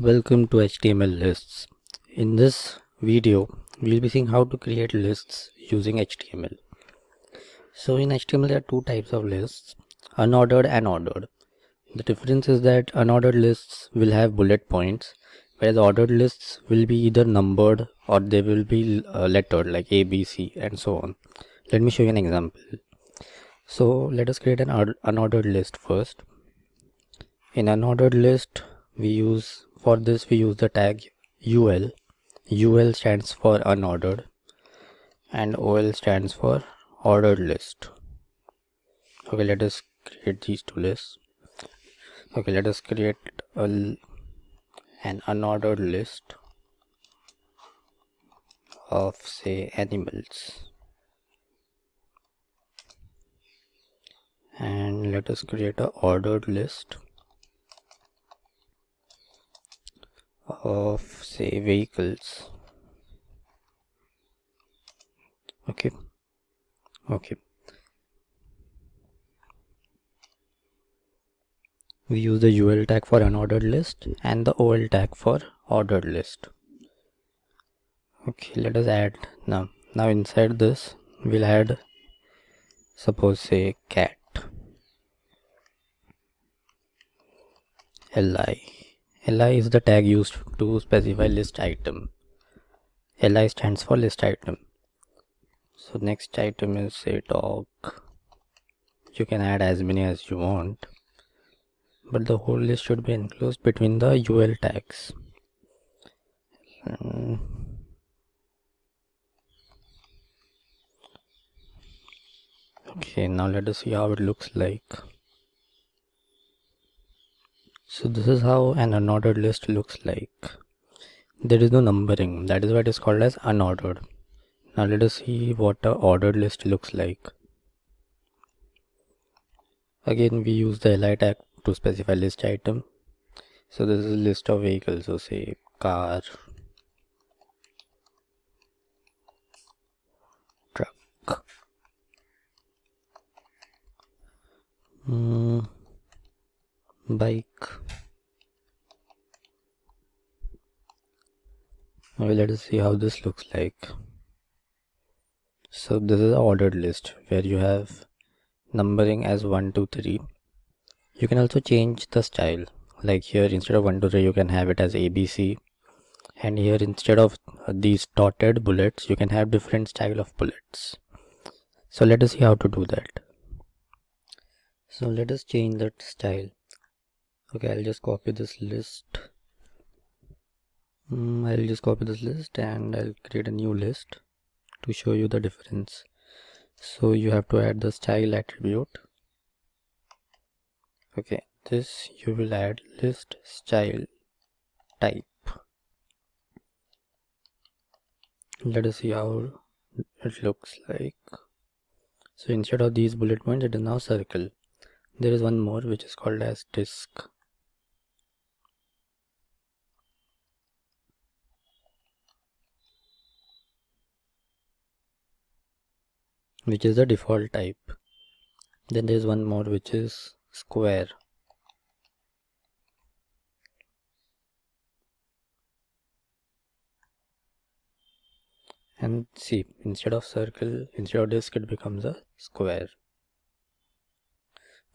Welcome to HTML lists. In this video, we'll be seeing how to create lists using HTML. So in HTML, there are two types of lists, unordered and ordered. The difference is that unordered lists will have bullet points, whereas ordered lists will be either numbered or they will be lettered like A, B, C and so on. Let me show you an example. So let us create an unordered list first. In unordered list, we use the tag UL. UL stands for unordered and OL stands for ordered list. Okay, let us create these two lists. Okay, let us create an unordered list of say animals, and let us create a ordered list of say vehicles. Okay. We use the UL tag for unordered list and the OL tag for ordered list. Okay, let us add now inside this we'll add, suppose say cat. Li is the tag used to specify list item. Li stands for list item. So next item is say dog. You can add as many as you want, but the whole list should be enclosed between the UL tags. Okay, now let us see how it looks like. So this is how an unordered list looks like. There is no numbering, that is why it is called as unordered. Now let us see what a ordered list looks like. Again, we use the li tag to specify list item. So this is a list of vehicles, so say car, truck, bike. Now let us see how this looks like. So this is an ordered list where you have numbering as 1, 2, 3. You can also change the style, like here instead of 1, 2, 3 you can have it as ABC, and here instead of these dotted bullets you can have different style of bullets. So let us see how to do that. So let us change that style. Okay, I'll just copy this list. I'll just copy this list and I'll create a new list to show you the difference. So you have to add the style attribute. Okay, this you will add list style type. Let us see how it looks like. So instead of these bullet points, it is now circle. There is one more which is called as disk. Which is the default type. Then there is one more which is square. And see, instead of circle, instead of disk, it becomes a square.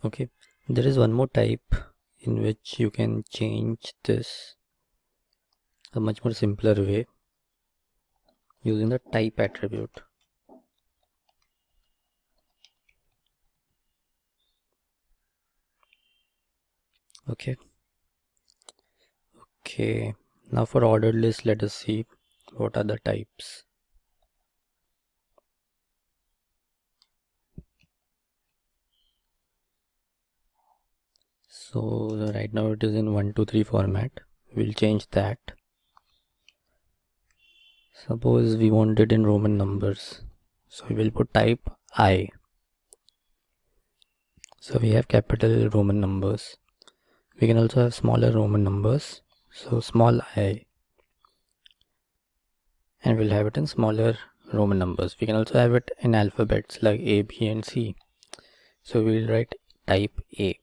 Okay, there is one more type in which you can change this a much more simpler way using the type attribute. Okay, now for ordered list, let us see what are the types. So right now it is in 1, 2, 3 format. We'll change that. Suppose we want it in Roman numbers, so we will put type I. So we have capital Roman numbers. We can also have smaller Roman numbers, so small I, and we'll have it in smaller Roman numbers. We can also have it in alphabets like A, B and C. So we'll write type A.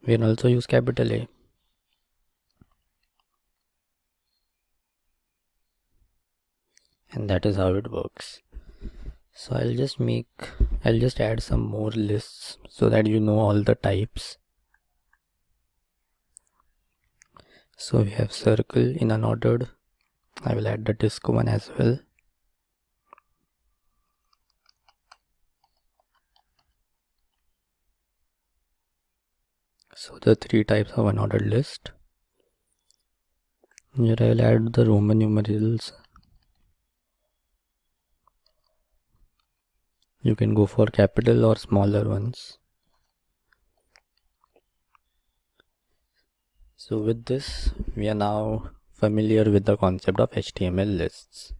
We can also use capital A. and that is how it works. So I'll just add some more lists so that you know all the types. So we have circle in unordered. I will add the disco one as well. So the three types of unordered list. Here I will add the Roman numerals. You can go for capital or smaller ones. So with this, we are now familiar with the concept of HTML lists.